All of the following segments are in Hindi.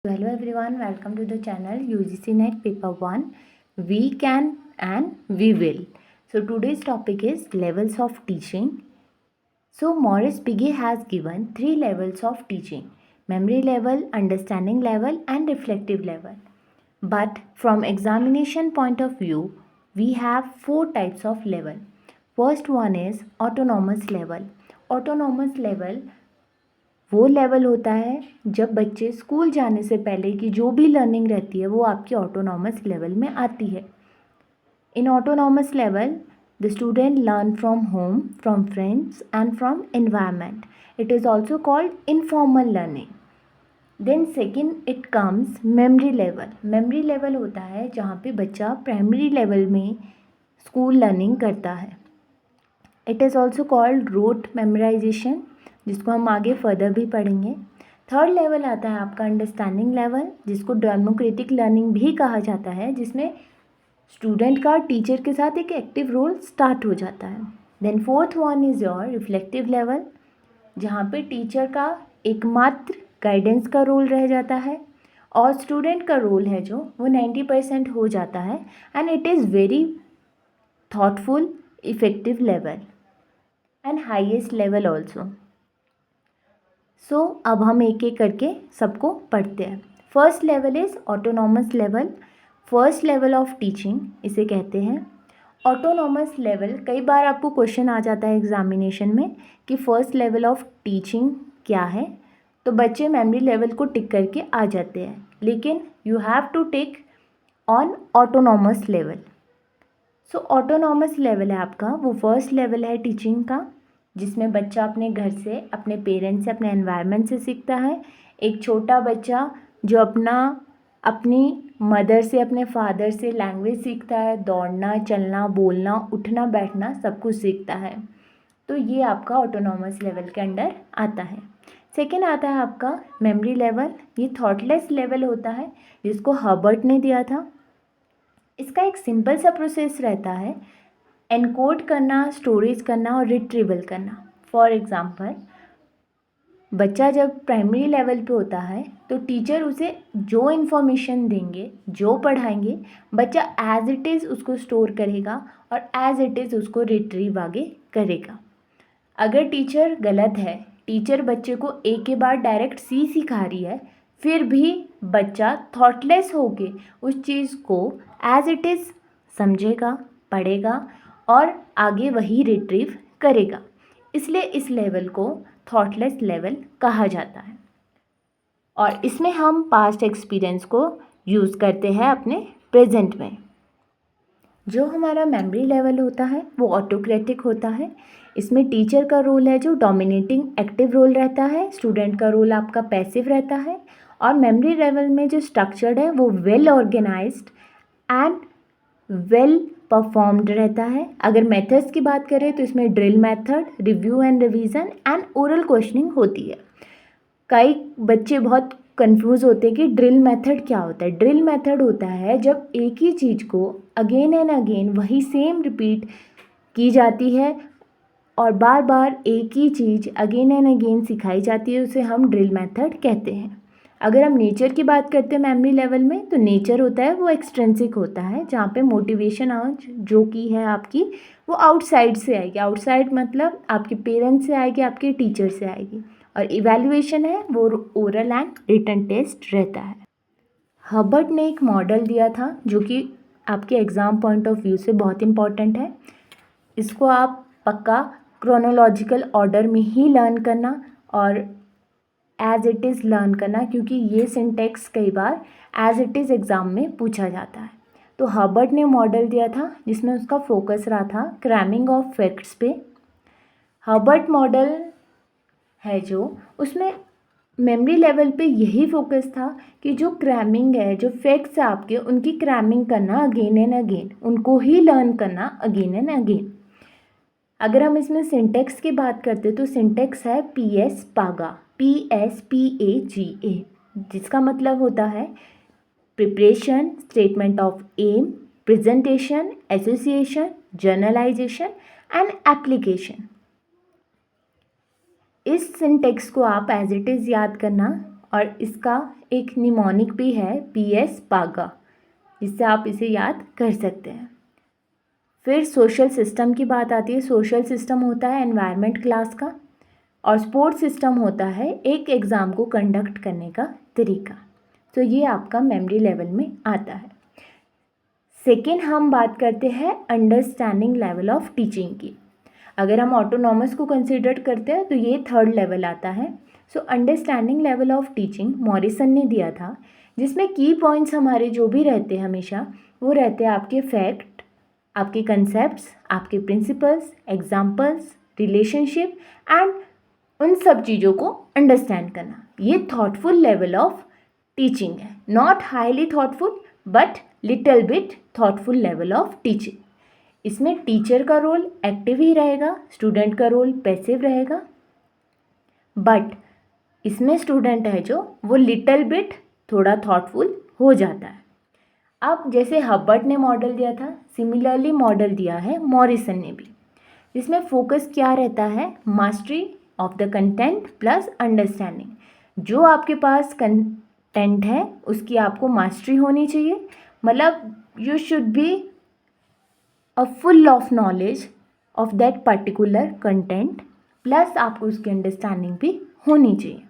Hello everyone, welcome to the channel UGC NET Paper 1. We can and we will. So today's topic is levels of teaching. So Maurice Pigge has given 3 levels of teaching: memory level, understanding level and reflective level. But from examination point of view, we have 4 types of level. First one is autonomous level. Autonomous level वो लेवल होता है जब बच्चे स्कूल जाने से पहले की जो भी लर्निंग रहती है वो आपकी ऑटोनॉमस लेवल में आती है. In autonomous level the student learn from home, from friends and from environment. It is also called informal learning. Then second it comes memory level. Memory level होता है जहाँ पे बच्चा प्राइमरी लेवल में स्कूल लर्निंग करता है. It is also called rote memorization, जिसको हम आगे फर्दर भी पढ़ेंगे. थर्ड लेवल आता है आपका अंडरस्टैंडिंग लेवल, जिसको डेमोक्रेटिक लर्निंग भी कहा जाता है, जिसमें स्टूडेंट का टीचर के साथ एक एक्टिव रोल स्टार्ट हो जाता है. Then fourth one is your reflective level, जहाँ पे टीचर का एकमात्र गाइडेंस का रोल रह जाता है और स्टूडेंट का रोल है जो वो 90% हो जाता है. And it is very thoughtful effective level and highest level also. So अब हम एक एक करके सबको पढ़ते हैं. First level is autonomous level. First level of teaching इसे कहते हैं. ऑटोनॉमस लेवल, कई बार आपको क्वेश्चन आ जाता है एग्जामिनेशन में कि फर्स्ट लेवल ऑफ टीचिंग क्या है, तो बच्चे मेमोरी लेवल को टिक करके आ जाते हैं, लेकिन you have to tick on autonomous level. So autonomous level है आपका, वो फर्स्ट लेवल है टीचिंग का, जिसमें बच्चा अपने घर से, अपने पेरेंट्स से, अपने एनवायरनमेंट से सीखता है. एक छोटा बच्चा जो अपनी मदर से, अपने फादर से लैंग्वेज सीखता है, दौड़ना, चलना, बोलना, उठना, बैठना सब कुछ सीखता है. तो ये आपका ऑटोनॉमस लेवल के अंडर आता है. सेकेंड आता है आपका मेमोरी लेवल. ये थॉटलेस लेवल होता है, जिसको हर्बर्ट ने दिया था. इसका एक सिंपल सा प्रोसेस रहता है, एनकोड करना, स्टोरेज करना और रिट्रीवल करना. फॉर एग्ज़ाम्पल, बच्चा जब प्राइमरी लेवल पे होता है तो टीचर उसे जो इन्फॉर्मेशन देंगे, जो पढ़ाएंगे, बच्चा एज इट इज़ उसको स्टोर करेगा और एज इट इज़ उसको रिट्रीव आगे करेगा. अगर टीचर गलत है, टीचर बच्चे को ए के बाद डायरेक्ट सी सिखा रही है, फिर भी बच्चा थॉटलेस होके उस चीज़ को एज इट इज़ समझेगा, पढ़ेगा और आगे वही रिट्रीव करेगा. इसलिए इस लेवल को थॉटलेस लेवल कहा जाता है. और इसमें हम पास्ट एक्सपीरियंस को यूज़ करते हैं अपने प्रेजेंट में. जो हमारा मेमोरी लेवल होता है वो ऑटोक्रेटिक होता है. इसमें टीचर का रोल है जो डोमिनेटिंग एक्टिव रोल रहता है, स्टूडेंट का रोल आपका पैसिव रहता है. और मेमोरी लेवल में जो स्ट्रक्चर्ड है वो well organised and well performed रहता है. अगर मेथड्स की बात करें तो इसमें drill method, review and revision and oral questioning होती है. कई बच्चे बहुत कंफ्यूज होते हैं कि ड्रिल मेथड क्या होता है. ड्रिल मेथड होता है जब एक ही चीज़ को अगेन एंड अगेन वही सेम रिपीट की जाती है और बार बार एक ही चीज़ अगेन एंड अगेन सिखाई जाती है, उसे हम ड्रिल मेथड कहते हैं. अगर हम नेचर की बात करते हैं मेमोरी लेवल में, तो नेचर होता है वो एक्सट्रिंसिक होता है, जहाँ पे मोटिवेशन जो की है आपकी वो आउटसाइड से आएगी. आउटसाइड मतलब आपके पेरेंट्स से आएगी, आपके टीचर से आएगी. और इवैल्यूएशन है वो ओरल एंड रिटन टेस्ट रहता है. हर्बर्ट ने एक मॉडल दिया था जो कि आपके एग्ज़ाम पॉइंट ऑफ व्यू से बहुत इंपॉर्टेंट है. इसको आप पक्का क्रोनोलॉजिकल ऑर्डर में ही लर्न करना और एज इट इज़ लर्न करना, क्योंकि ये सिंटेक्स कई बार एज इट इज़ एग्ज़ाम में पूछा जाता है. तो हर्बर्ट ने मॉडल दिया था जिसमें उसका फोकस रहा था क्रैमिंग ऑफ फैक्ट्स पे. हर्बर्ट मॉडल है जो, उसमें मेमोरी लेवल पे यही फोकस था कि जो क्रैमिंग है, जो फैक्ट्स है आपके, उनकी क्रैमिंग करना अगेन एंड अगेन, उनको ही लर्न करना अगेन एंड अगेन. अगर हम इसमें सिंटेक्स की बात करते तो सिंटेक्स है PS पागा, PSPAGA, जिसका मतलब होता है preparation, statement of aim, presentation, association, generalisation and application. इस सिंटेक्स को आप एज इट इज़ याद करना और इसका एक निमोनिक भी है PS पागा, जिससे आप इसे याद कर सकते हैं। फिर सोशल सिस्टम की बात आती है। सोशल सिस्टम होता है एनवायरनमेंट क्लास का, और स्पोर्ट्स सिस्टम होता है एक एग्ज़ाम को कंडक्ट करने का तरीका। तो ये आपका मेमोरी लेवल में आता है। सेकेंड हम बात करते हैं अंडरस्टैंडिंग लेवल ऑफ टीचिंग की। अगर हम ऑटोनॉमस को कंसिडर करते हैं तो ये थर्ड लेवल आता है। So understanding level of teaching Morrison ने दिया था, जिसमें की पॉइंट्स हमारे जो भी रहते हैं हमेशा वो रहते हैं आपके फैक्ट, आपके कंसेप्ट्स, आपके प्रिंसिपल्स, एग्जाम्पल्स, रिलेशनशिप एंड उन सब चीज़ों को अंडरस्टैंड करना। ये थॉटफुल लेवल ऑफ टीचिंग है, not highly thoughtful but little bit thoughtful level of teaching. इसमें टीचर का रोल एक्टिव ही रहेगा, स्टूडेंट का रोल पैसिव रहेगा, बट इसमें स्टूडेंट है जो वो लिटिल बिट थोड़ा थॉटफुल हो जाता है। अब जैसे हबर्ट ने मॉडल दिया था, सिमिलरली मॉडल दिया है मॉरिसन ने भी, जिसमें फोकस क्या रहता है, mastery of the content plus understanding. जो आपके पास कंटेंट है उसकी आपको मास्टरी होनी चाहिए, मतलब you should be a full of knowledge of that particular content, plus आपको उसकी अंडरस्टैंडिंग भी होनी चाहिए।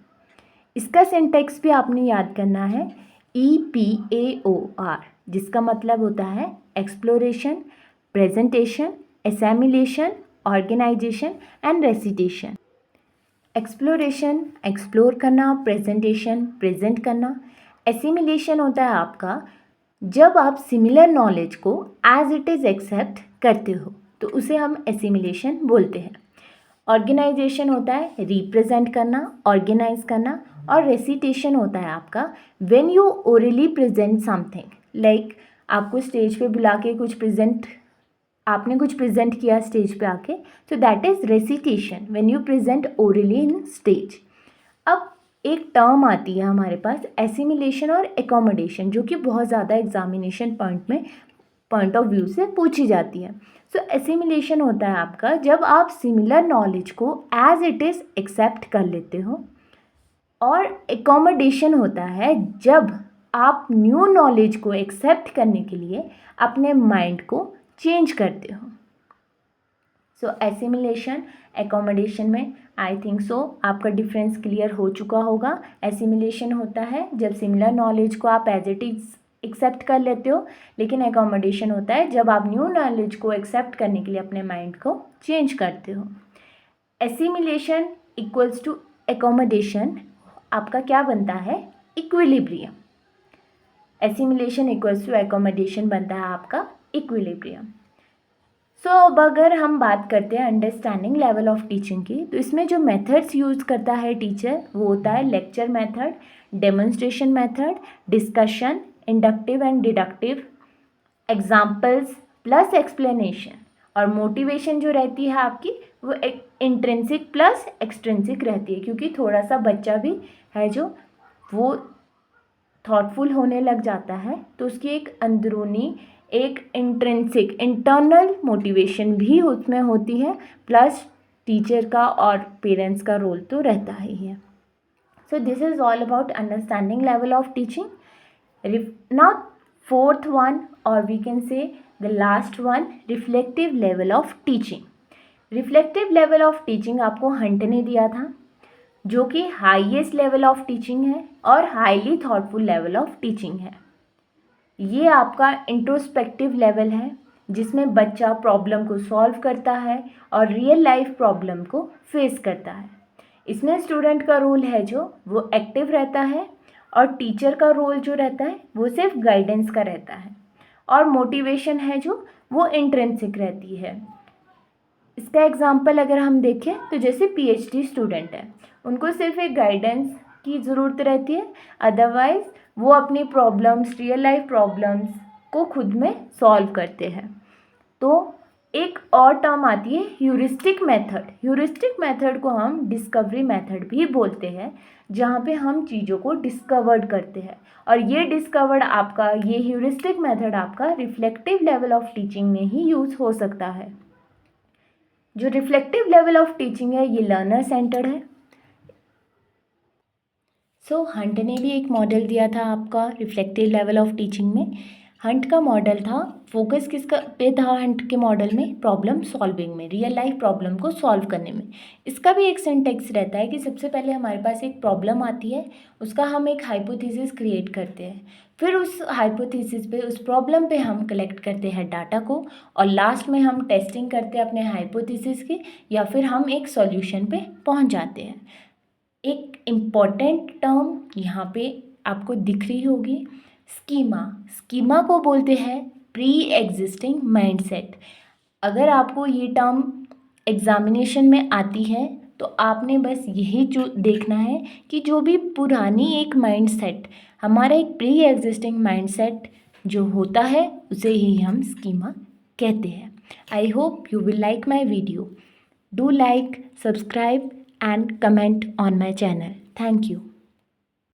इसका सिंटेक्स भी आपने याद करना है, EPAOR, जिसका मतलब होता है exploration, presentation, assimilation, organization and recitation. Exploration explore करना, प्रेजेंटेशन प्रेजेंट करना, एसिमिलेशन होता है आपका जब आप सिमिलर नॉलेज को एज इट इज़ एक्सेप्ट करते हो तो उसे हम एसिमिलेशन बोलते हैं। ऑर्गेनाइजेशन होता है रिप्रेजेंट करना, ऑर्गेनाइज करना, और रेसिटेशन होता है आपका when you orally present something, like आपको स्टेज पे बुला के आपने कुछ प्रेजेंट किया स्टेज पे आके, तो that is recitation when you present orally in stage. अब एक टर्म आती है हमारे पास एसिमिलेशन और एकोमोडेशन, जो कि बहुत ज़्यादा एग्जामिनेशन पॉइंट ऑफ व्यू से पूछी जाती है। सो एसिमिलेशन होता है आपका जब आप सिमिलर नॉलेज को एज इट इज़ एक्सेप्ट कर लेते हो, और एकोमोडेशन होता है जब आप न्यू नॉलेज को एक्सेप्ट करने के लिए अपने माइंड को चेंज करते हो। सो एसिमिलेशन एकोमोडेशन में आई थिंक सो आपका डिफरेंस क्लियर हो चुका होगा। एसिमिलेशन होता है जब सिमिलर नॉलेज को आप एज इट इज़ एक्सेप्ट कर लेते हो, लेकिन एकोमोडेशन होता है जब आप न्यू नॉलेज को एक्सेप्ट करने के लिए अपने माइंड को चेंज करते हो। एसिमिलेशन इक्वल्स टू एकोमोडेशन आपका क्या बनता है, equilibrium. Assimilation equals to accommodation बनता है आपका इक्विलिब्रियम। सो अब अगर हम बात करते हैं अंडरस्टैंडिंग लेवल ऑफ टीचिंग की, तो इसमें जो मेथड्स यूज़ करता है टीचर वो होता है lecture method, demonstration method, discussion, inductive and deductive, examples plus explanation, और मोटिवेशन जो रहती है आपकी वो इंट्रिंसिक प्लस एक्सट्रिंसिक रहती है, क्योंकि थोड़ा सा बच्चा भी है जो वो थॉटफुल होने लग जाता है तो उसकी एक अंदरूनी एक इंट्रिंसिक इंटरनल मोटिवेशन भी उसमें होती है, प्लस टीचर का और पेरेंट्स का रोल तो रहता ही है। So this is all about understanding level of teaching. Now fourth one, और we can say the last one, reflective level of teaching. Reflective level of teaching आपको हंट ने दिया था, जो कि हाईएस्ट लेवल ऑफ टीचिंग है और highly thoughtful level of teaching है। ये आपका इंट्रोस्पेक्टिव लेवल है जिसमें बच्चा प्रॉब्लम को सॉल्व करता है और रियल लाइफ प्रॉब्लम को फेस करता है। इसमें स्टूडेंट का रोल है जो वो एक्टिव रहता है, और टीचर का रोल जो रहता है वो सिर्फ गाइडेंस का रहता है, और मोटिवेशन है जो वो इंट्रिंसिक रहती है। इसका एग्जांपल अगर हम देखें तो जैसे PhD स्टूडेंट है, उनको सिर्फ एक गाइडेंस की ज़रूरत रहती है, अदरवाइज़ वो अपनी प्रॉब्लम्स, रियल लाइफ प्रॉब्लम्स को खुद में सॉल्व करते हैं। तो एक और टर्म आती है ह्यूरिस्टिक मेथड। ह्यूरिस्टिक मेथड को हम डिस्कवरी मेथड भी बोलते हैं, जहाँ पे हम चीज़ों को डिस्कवर्ड करते हैं, और ये डिस्कवर्ड आपका ये ह्यूरिस्टिक मेथड आपका रिफ्लेक्टिव लेवल ऑफ टीचिंग में ही यूज़ हो सकता है। जो रिफ्लेक्टिव लेवल ऑफ टीचिंग है ये लर्नर सेंटर्ड है। सो हंट ने भी एक मॉडल दिया था आपका रिफ्लेक्टिव लेवल ऑफ टीचिंग में। हंट का मॉडल था, फोकस किसका पे था हंट के मॉडल में, प्रॉब्लम सॉल्विंग में, रियल लाइफ प्रॉब्लम को सॉल्व करने में। इसका भी एक सिंटेक्स रहता है कि सबसे पहले हमारे पास एक प्रॉब्लम आती है, उसका हम एक हाइपोथेसिस क्रिएट करते हैं, फिर उस हाइपोथेसिस पे, उस प्रॉब्लम पे हम कलेक्ट करते हैं डाटा को, और लास्ट में हम टेस्टिंग करते हैं अपने हाइपोथेसिस की, या फिर हम एक सॉल्यूशन पे पहुंच जाते हैं। एक इम्पॉर्टेंट टर्म यहाँ पे आपको दिख रही होगी, स्कीमा। स्कीमा को बोलते हैं प्री एग्जिस्टिंग माइंडसेट। अगर आपको ये टर्म एग्जामिनेशन में आती है तो आपने बस यही जो देखना है कि जो भी पुरानी एक माइंडसेट, हमारा एक प्री एग्जिस्टिंग माइंडसेट जो होता है, उसे ही हम स्कीमा कहते हैं। I hope you will like my video. Do like, subscribe and comment on my channel. Thank you.